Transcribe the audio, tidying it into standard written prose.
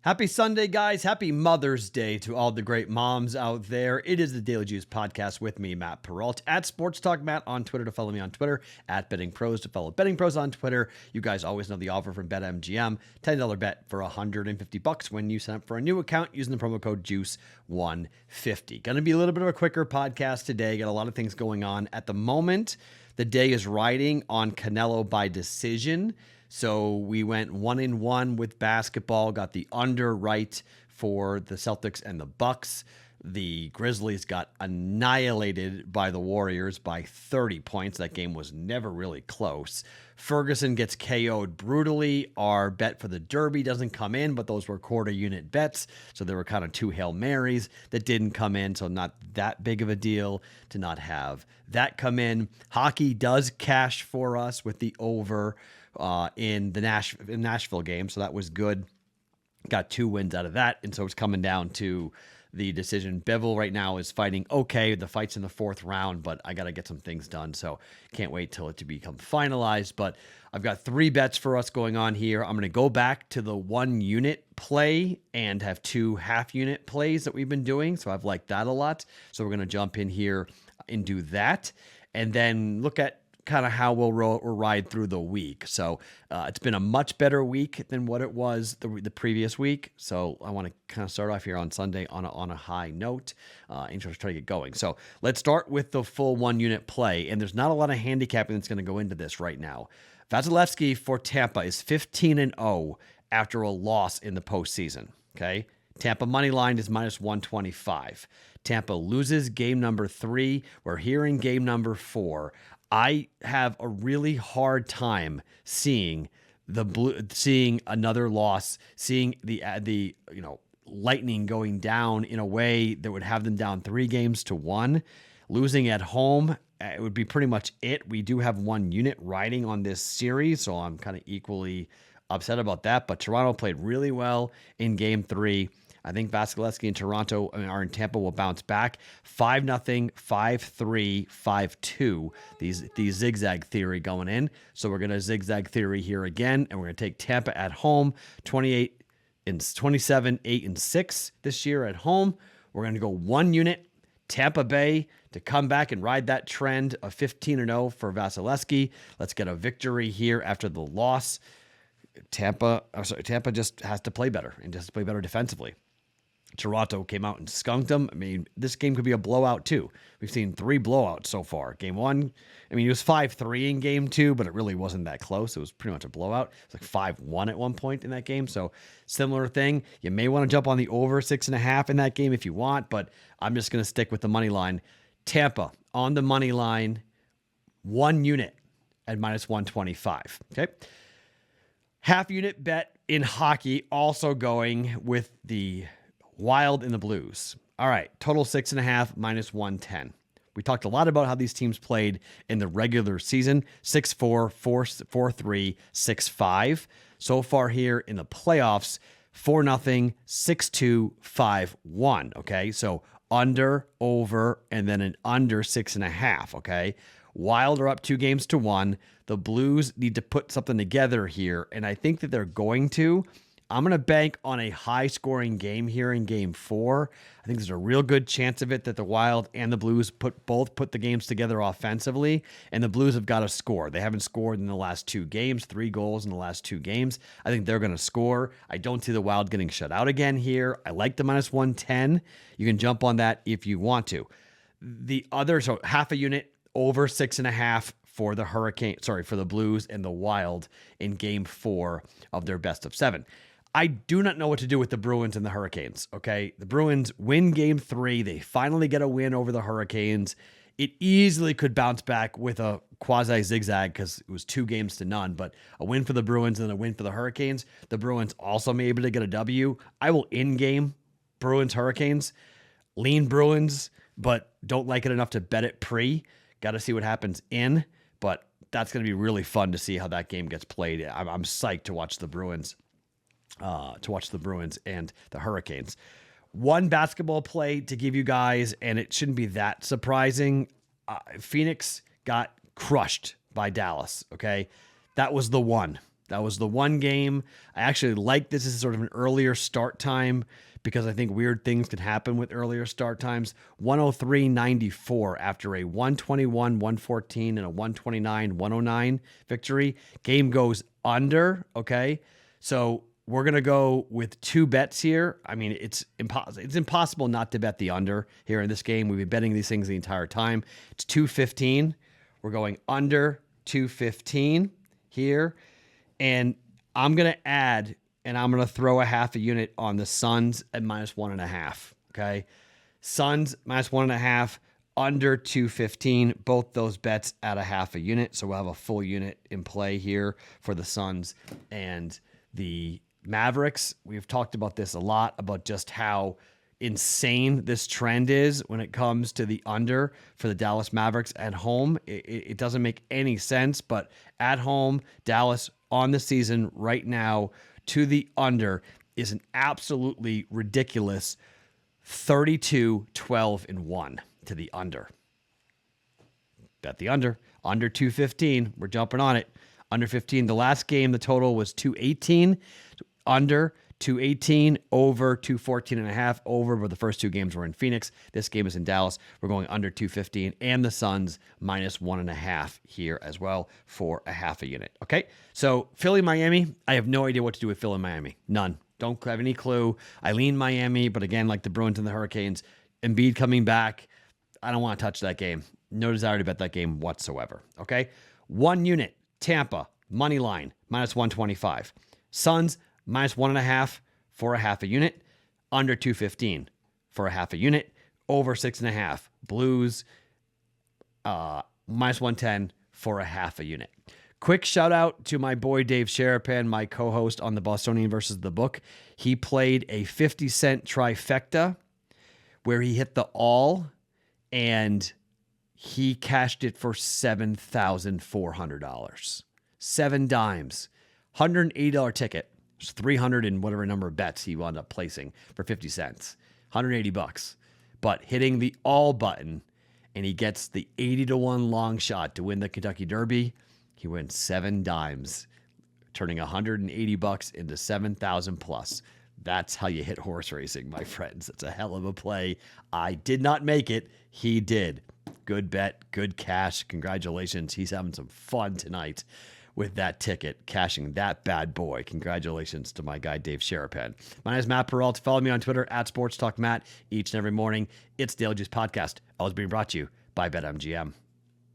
Happy Sunday, guys. Happy Mother's Day to all the great moms out there. It is the Daily Juice podcast with me, Matt Perrault, at Sports Talk Matt on Twitter to follow me on Twitter, at BettingPros to follow BettingPros on Twitter. You guys always know the offer from BetMGM, $10 bet for $150 when you sign up for a new account using the promo code JUICE150. Going to be a little bit of a quicker podcast today. Got a lot of things going on at the moment. The day is riding on Canelo by decision. So we went 1-1 with basketball, got the under right for the Celtics and the Bucks. The Grizzlies got annihilated by the Warriors by 30 points. That game was never really close. Ferguson gets KO'd brutally. Our bet for the Derby doesn't come in, but those were quarter unit bets. So there were kind of two Hail Marys that didn't come in. So not that big of a deal to not have that come in. Hockey does cash for us with the over in the Nashville game. So that was good. Got 2 wins out of that. And so it's coming down to the decision. Bivol right now is fighting okay. The fight's in the 4th round, but I got to get some things done. So can't wait till it to become finalized. But I've got 3 bets for us going on here. I'm going to go back to the 1 unit play and have 2 half unit plays that we've been doing. So I've liked that a lot. So we're going to jump in here and do that. And then look at kind of how we'll ride through the week. So it's been a much better week than what it was the previous week. So I want to kind of start off here on Sunday on a high note and just try to get going. So let's start with the full 1 unit play. And there's not a lot of handicapping that's going to go into this right now. Vasilevsky for Tampa is 15-0 after a loss in the postseason. Okay. Tampa money line is minus 125. Tampa loses game number 3. We're here in game number 4. I have a really hard time seeing another loss, seeing the Lightning going down in a way that would have them down 3-1. Losing at home, it would be pretty much it. We do have 1 unit riding on this series, so I'm kind of equally upset about that. But Toronto played really well in game 3. I think Vasilevsky and Toronto are in Tampa will bounce back. 5-0, 5-3, 5-2. These zigzag theory going in. So we're going to zigzag theory here again, and we're going to take Tampa at home, 27, 8, and 6 this year at home. We're going to go 1 unit, Tampa Bay, to come back and ride that trend of 15-0 for Vasilevsky. Let's get a victory here after the loss. Tampa just has to play better and just play better defensively. Toronto came out and skunked them. I mean, this game could be a blowout too. We've seen 3 blowouts so far. Game 1, I mean, it was 5-3 in game 2, but it really wasn't that close. It was pretty much a blowout. It was like 5-1 at one point in that game. So similar thing. You may want to jump on the over 6.5 in that game if you want, but I'm just going to stick with the money line. Tampa on the money line, 1 unit at minus 125. Okay. Half unit bet in hockey, also going with the Wild and the Blues. All right, total 6.5, minus 110. We talked a lot about how these teams played in the regular season, 6-4, 4-3, 6-5. So far here in the playoffs, 4-0, 6-2, 5-1, okay? So under, over, and then an under 6.5, okay? Wild are up 2-1. The Blues need to put something together here, and I think that they're going to. I'm going to bank on a high-scoring game here in Game 4. I think there's a real good chance of it that the Wild and the Blues both put the games together offensively, and the Blues have got to score. They haven't scored in the last 2 games, 3 goals in the last 2 games. I think they're going to score. I don't see the Wild getting shut out again here. I like the minus 110. You can jump on that if you want to. The other, so half a unit, over 6.5 for the Blues and the Wild in Game 4 of their best of 7. I do not know what to do with the Bruins and the Hurricanes, okay? The Bruins win Game 3. They finally get a win over the Hurricanes. It easily could bounce back with a quasi-zigzag because it was 2-0, but a win for the Bruins and a win for the Hurricanes. The Bruins also may be able to get a W. I will in-game Bruins-Hurricanes, lean Bruins, but don't like it enough to bet it pre. Got to see what happens in, but that's going to be really fun to see how that game gets played. I'm psyched to watch the Bruins. And the Hurricanes. One basketball play to give you guys, and it shouldn't be that surprising. Phoenix got crushed by Dallas, okay? That was the one. That was the one game. I actually like this as sort of an earlier start time because I think weird things can happen with earlier start times. 103-94 after a 121-114 and a 129-109 victory. Game goes under, okay? So we're going to go with two bets here. I mean, it's impossible not to bet the under here in this game. We've been betting these things the entire time. It's 215. We're going under 215 here. And I'm going to add, and I'm going to throw a half a unit on the Suns at -1.5. Okay. Suns -1.5, under 215. Both those bets at a half a unit. So we'll have a full unit in play here for the Suns and the Mavericks. We've talked about this a lot, about just how insane this trend is when it comes to the under for the Dallas Mavericks at home. It doesn't make any sense, but at home, Dallas on the season right now to the under is an absolutely ridiculous 32-12-1 to the under. Bet the under 215. We're jumping on it. Under 15. The last game, the total was 218. Under 218, over 214.5, over, but the first two games were in Phoenix. This game is in Dallas. We're going under 215, and the Suns -1.5 here as well for a half a unit. Okay, so Philly, Miami, I have no idea what to do with Philly, Miami. None. Don't have any clue. I lean Miami, but again, like the Bruins and the Hurricanes, Embiid coming back, I don't want to touch that game. No desire to bet that game whatsoever. Okay, one unit, Tampa, money line, -125. Suns, -1.5 for a half a unit, under 215 for a half a unit, over 6.5. Blues, -110 for a half a unit. Quick shout out to my boy Dave Sharapan, my co-host on the Bostonian versus the Book. He played a 50-cent trifecta where he hit the all and he cashed it for $7,400. 7 dimes, $180 ticket. 300 and whatever number of bets he wound up placing for 50 cents, $180, but hitting the all button, and he gets the 80-1 long shot to win the Kentucky Derby. He wins 7 dimes, turning $180 into 7,000 plus. That's how you hit horse racing, my friends. It's a hell of a play. I did not make it. He did. Good bet, good cash. Congratulations. He's having some fun tonight with that ticket, cashing that bad boy. Congratulations to my guy, Dave Sharapan. My name is Matt Perrault. Follow me on Twitter at SportsTalkMatt each and every morning. It's Daily Juice Podcast, always being brought to you by BetMGM.